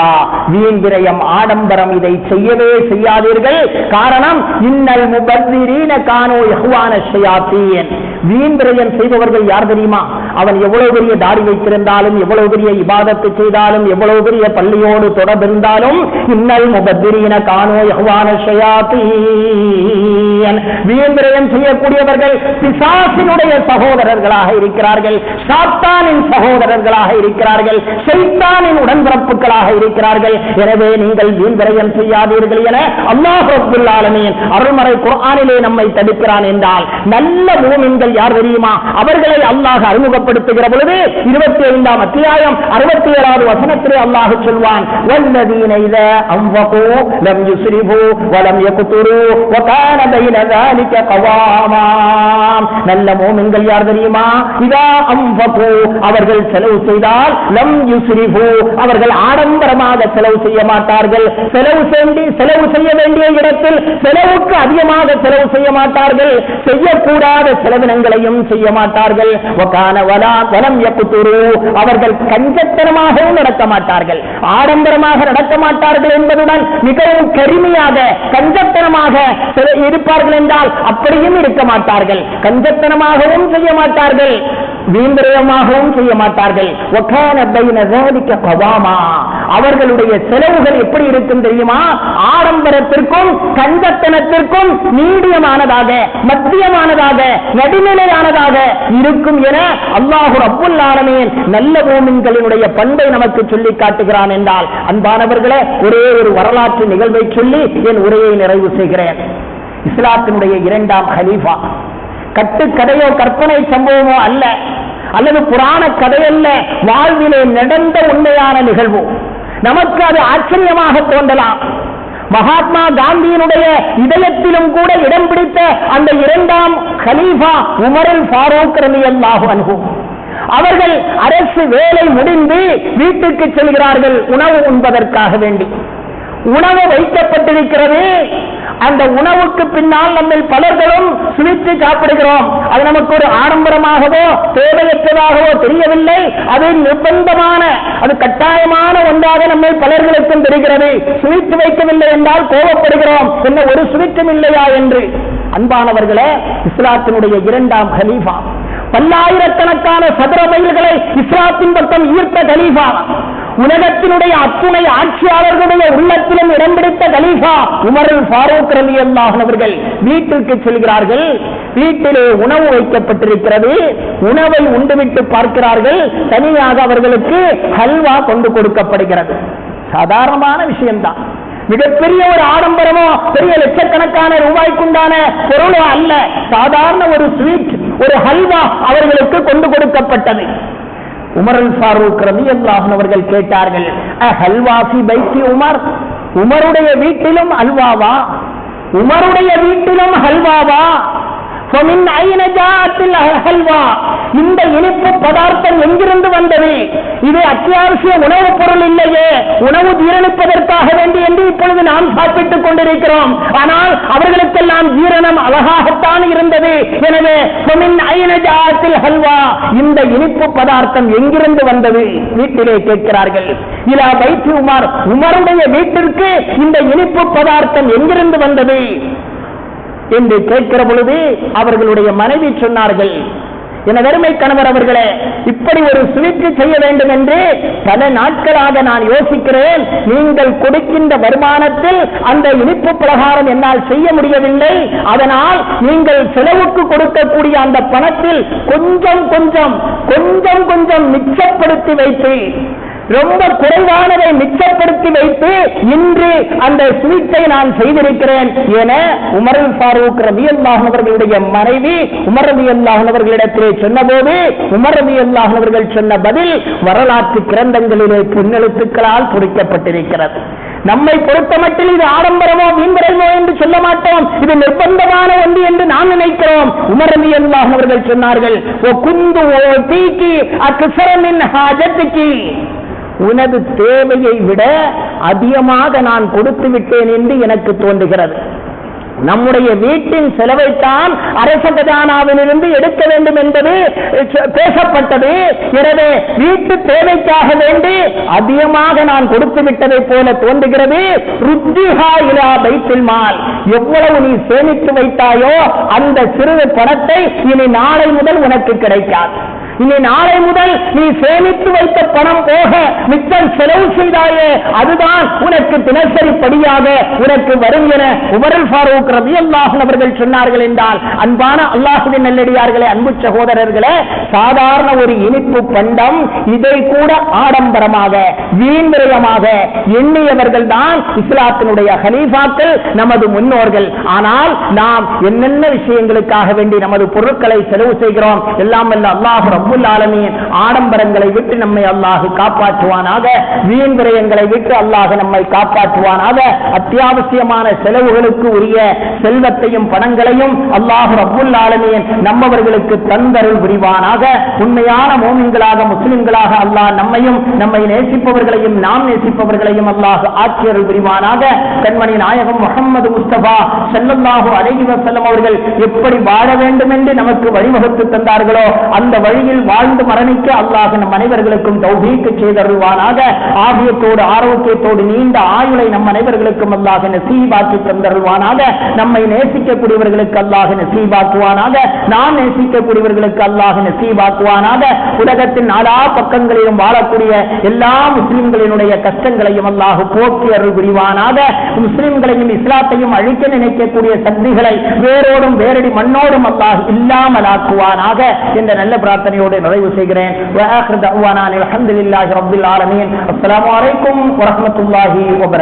வீண் விரயம், ஆடம்பரம், இதை செய்யவே செய்யாதீர்கள். காரணம், இன்னல் முபஸ்ஸிரீன கானூ இஹ்வான ஷயாத்தீன், வீண் விரயம் செய்பவர்கள் யார் தெரியுமா? அவன் எவ்வளவு பெரிய தாடி வைத்திருந்தாலும், எவ்வளவு பெரிய இபாதத்து செய்தாலும், எவ்வளவு பெரிய பள்ளியோடு தொடர்பிருந்தாலும், இன்னல் முபஸ்ஸிரீன கானூ இஹ்வான ஷயாத்தீன், வீண் விரயம் செய்யக்கூடியவர்கள் பிசாசினுடைய சகோதரர்களாக இருக்கிறார்கள், சாத்தானின் சகோதரர்களாக இருக்கிறார்கள், ஷைத்தானின் உடன்பிறப்புகளாக இருக்கிறார்கள். எனவே நீங்கள் வீண் விரயம் செய்யாதீர்கள் என அல்லாஹ் ரப்பல் ஆலமீன் அருள்மறை குர்ஆனிலே நம்மை தடுக்கிறான் என்றால், நல்ல மூமின்கள் யார் தெரியுமா? அவர்களை அல்லாஹ் அறிமுகப்படுத்துகிற பொழுது 25ஆம் அத்தியாயம் 67வது வசனத்திலே அல்லாஹ் சொல்வான், வல்லதீன இதா அன்ஃபகு லம் யுஸ்ரிஃபு வ லம் யக்துரு வ கான பைன ذلك قواما. நல்ல மூமின்கள் யார் தெரியுமா? இதா அன்ஃபகு, அவர்கள் செலவு செய்தால், லம் யுஸ்ரிஃபு, அவர்கள் ஆடம்பரமாக செலவு செய்ய மாட்டார்கள், செலவு செய்ய வேண்டிய இடத்தில் செலவுக்கு அதிகமாக செலவு செய்ய மாட்டார்கள், செய்யக்கூடாத செலவினங்களையும் செய்ய மாட்டார்கள், அவர்கள் கஞ்சத்தனமாகவும் நடக்க மாட்டார்கள், ஆடம்பரமாக நடக்க மாட்டார்கள் என்பதுடன் மிகவும் கருமையாக கஞ்சத்தனமாக இருப்பார்கள் என்றால் அப்படியும் இருக்க மாட்டார்கள், கஞ்சத்தனமாகவும் செய்ய மாட்டார்கள், வீண்விரயமாகவும் செய்ய மாட்டார்கள். அவர்களுடைய செலவுகள் எப்படி இருக்கும் தெரியுமா? ஆடம்பரத்திற்கும் கஞ்சத்தனத்திற்கும் மீடியமானதாக, மத்தியமானதாக, நடுநிலையானதாக இருக்கும் என அல்லாஹ் ரப்புல் ஆலமீன் நல்ல மூமின்களினுடைய பண்பை நமக்கு சொல்லி காட்டுகிறான் என்றால், அன்பானவர்களே, ஒரே ஒரு வரலாற்று நிகழ்வை சொல்லி என் உரையை நிறைவு செய்கிறேன். இஸ்லாத்தினுடைய 2ஆம் கலீஃபா, கட்டுக்கதையோ கற்பனை சம்பவமோ அல்ல, அல்லது புராண கதையல்ல, வாழ்விலே நடந்த உண்மையான நிகழ்வு. நமக்கு அது ஆச்சரியமாக தோன்றலாம். மகாத்மா காந்தியினுடைய இதயத்திலும் கூட இடம் பிடித்த அந்த இரண்டாம் கலீஃபா உமருல் ஃபாரூக் ரலியல்லாஹு அன்ஹு அவர்கள் அரசு வேலை முடிந்து வீட்டுக்கு செல்கிறார்கள் உணவு உண்பதற்காக வேண்டி. உணவு வைக்கப்பட்டிருக்கிறது. அந்த உணவுக்கு பின்னால் நம்ம பலர்களும் சுவித்து சாப்பிடுகிறோம். அது நமக்கு ஒரு ஆடம்பரமாகவோ தேவையற்றதாகவோ தெரியவில்லை. அது நிர்பந்தமான, அது கட்டாயமான ஒன்றாக நம்ம பலர்களுக்கும் தெரிகிறது. சுவித்து வைக்கவில்லை என்றால் கோபப்படுகிறோம், என்ன ஒரு சுவித்தும் இல்லையா என்று. அன்பானவர்களே, இஸ்லாத்தினுடைய இரண்டாம் கலீஃபா, பல்லாயிரக்கணக்கான சதுர மைல்களை இஸ்லாத்தின் பக்கம் ஈர்த்த கலீஃபா, உலகத்தினுடைய அத்துணை ஆட்சியாளர்களுடைய உள்ளத்திலும் இடம் பிடித்த கலீஃபா உமருல் ஃபாரூக் ரலியல்லாஹு அன்ஹு அவர்கள் வீட்டிற்கு செல்கிறார்கள். வீட்டிலே உணவு வைக்கப்பட்டிருக்கிறது. உணவை உண்டுவிட்டு பார்க்கிறார்கள். தனியாக அவர்களுக்கு ஹல்வா கொண்டு கொடுக்கப்படுகிறது. சாதாரணமான விஷயம்தான், மிகப்பெரிய ஒரு ஆடம்பரமோ பெரிய லட்சக்கணக்கான ரூபாய்க்குண்டான பொருளோ அல்ல. சாதாரண ஒரு ஸ்வீட், ஒரு ஹல்வா அவர்களுக்கு கொண்டு கொடுக்கப்பட்டது. உமருல் ஃபாரூக் ரலியல்லாஹு அன்ஹு அவர்கள் கேட்டார்கள், ஹல்வா ஃபி பைத்தி உமர், உமருடைய வீட்டிலும் ஹல்வாவா? உமருடைய வீட்டிலும் ஹல்வாவா? فمن أين جاءت الحلوى, இந்த இனிப்பு பதார்த்தம் எங்கிருந்து வந்தது? இது அத்தியாவசிய உணவுப் பொருள் இல்லையே, உணவு ஜீரணிப்பதற்காக வேண்டி என்று இப்பொழுது நாம் சாப்பிட்டுக் கொண்டிருக்கிறோம். ஆனால் அவர்களுக்கெல்லாம் ஜீரணம் அழகாகத்தான் இருந்தது. எனவே فمن أين جاءت الحلوى, இந்த இனிப்பு பதார்த்தம் எங்கிருந்து வந்தது? வீட்டிலே கேட்கிறார்கள். இலா பைத்தி உமர், உமருடைய வீட்டிற்கு இந்த இனிப்பு பதார்த்தம் எங்கிருந்து வந்தது என்று கேட்கிற பொழுது அவர்களுடைய மனைவி சொன்னார்கள், என வெறுமை கணவர் அவர்களே, இப்படி ஒரு சுவிட்டு செய்ய வேண்டும் என்று பல நாட்களாக நான் யோசிக்கிறேன். நீங்கள் கொடுக்கின்ற வருமானத்தில் அந்த இனிப்பு பலகாரம் என்னால் செய்ய முடியவில்லை. அதனால் நீங்கள் செலவுக்கு கொடுக்கக்கூடிய அந்த பணத்தில் கொஞ்சம் கொஞ்சம் கொஞ்சம் கொஞ்சம் மிச்சப்படுத்தி வைத்து, ரொம்ப குறைவானதை மிச்சப்படுத்தி வைத்து இன்று அந்த ஸ்வீட்டை நான் செய்திருக்கிறேன் என உமருல் ஃபாரூக் ரலியல்லாஹு அன்ஹு அவர்களுடைய மனைவி உமர் ரலியல்லாஹு அன்ஹு அவர்களிடத்திலே சொன்னபோது உமர் ரலியல்லாஹு அன்ஹு அவர்கள் சொன்ன பதில் வரலாற்று கிரந்தங்களிலே பொன்னெழுத்துக்களால் பொறிக்கப்பட்டிருக்கிறது. நம்மை பொறுத்தமட்டில் இது ஆடம்பரமோ வீண்வரமோ என்று சொல்ல மாட்டோம், இது நிர்பந்தமான ஒன்று என்று நாம் நினைக்கிறோம். உமர் ரலியல்லாஹு அன்ஹு அவர்கள் சொன்னார்கள், ஓ குந்து ஓ தீக்கி அக்ஸர மின் ஹாஜத்திகி, உனது தேவையை விட அதிகமாக நான் கொடுத்து விட்டேன் என்று எனக்கு தோன்றுகிறது. நம்முடைய வீட்டின் செலவைத்தான் அரச கஜானாவிலிருந்து எடுக்க வேண்டும் என்பது பேசப்பட்டது. எனவே வீட்டு தேவைக்காக வேண்டி அதிகமாக நான் கொடுத்து விட்டதை போல தோன்றுகிறது. ருத்திஹா இலா பைத்துல் மால், எவ்வளவு நீ சேமித்து வைத்தாயோ அந்த சிறு பணத்தை இனி நாளை முதல் உனக்கு கிடைக்காது. இனி நாளை முதல் நீ சேமித்து வைத்த பணம் போக மிச்சம் செலவு செய்தாயே, அதுதான் உனக்கு தினசரி படியாக உனக்கு வரும் என உமருல் ஃபாரூக் ரலியல்லாஹு அன்ஹு அவர்கள் சொன்னார்கள் என்றால், அன்பான அல்லாஹ்வின் நல்லடியார்களே, அன்பு சகோதரர்களே, சாதாரண ஒரு இனிப்பு பண்டம் இதை கூட ஆடம்பரமாக வீண்விரயமாக எண்ணியவர்கள் தான் இஸ்லாத்தினுடைய கலீஃபாக்கள், நமது முன்னோர்கள். ஆனால் நாம் என்னென்ன விஷயங்களுக்காக வேண்டி நமது பொருட்களை செலவு செய்கிறோம். எல்லாம் வல்ல அல்லாஹ் ரப்புல் ஆலமீன் ஆடம்பரங்களை விட்டு நம்மை அல்லாஹ் காப்பாற்றுவானாக, வீண் விரயங்களை விட்டு அல்லாஹ் நம்மை காப்பாற்றுவானாக. அத்தியாவசியமான செலவுகளுக்கு உரிய செல்வத்தையும் பணங்களையும் அல்லாஹ் ரப்புல் ஆலமீன் நம்மவர்களுக்கு தந்தருள் புரிவானாக. உண்மையான மோமின்களாக முஸ்லிம்களாக அல்லாஹ் நம்மையும் நம்மை நேசிப்பவர்களையும் நாம் நேசிப்பவர்களையும் அல்லாஹ் ஆட்சியருள் புரிவானாக. கண்மணி நாயகம் முஹம்மது முஸ்தபா ஸல்லல்லாஹு அலைஹி வஸல்லம் அவர்கள் எப்படி வாழ வேண்டும் என்று நமக்கு வழிவகுத்து தந்தார்களோ அந்த வழியில் வாழ்ந்து மரணிக்க அல்லாஹ் நம் அனைவர்களுக்கும் தௌஃபீக் செய்தருள்வானாக. ஆபியத்தோடு ஆரோக்கியத்தோடு நீண்ட ஆயுளை நம் அனைவர்களுக்கும் அல்லாஹ் நசீபாக்கி தந்தருள்வானாக. நம்மை நேசிக்கக்கூடியவர்களுக்கு அல்லாஹ் நசீபாக்குவானாக. நான் நேசிக்கக்கூடியவர்களுக்கு அல்லாஹ் நசீபாக்குவானாக. உலகத்தின் நாலா பக்கங்களிலும் வாழக்கூடிய எல்லா முஸ்லிம்களினுடைய கஷ்டங்களையும் அல்லாஹ் போக்கி அருள் புரிவானாக. முஸ்லிம்களையும் இஸ்லாத்தையும் அழிக்க நினைக்கக்கூடிய சக்திகளை வேரோடும் வேரடி மண்ணோடும் அல்லாஹ் இல்லாமலாக்குவானாக என்ற நல்ல பிரார்த்தனையோடு நிறைவு செய்கிறேன். அஸ்ஸலாமு அலைக்கும் வரஹ்மத்துல்லாஹி வபரகாத்துஹு.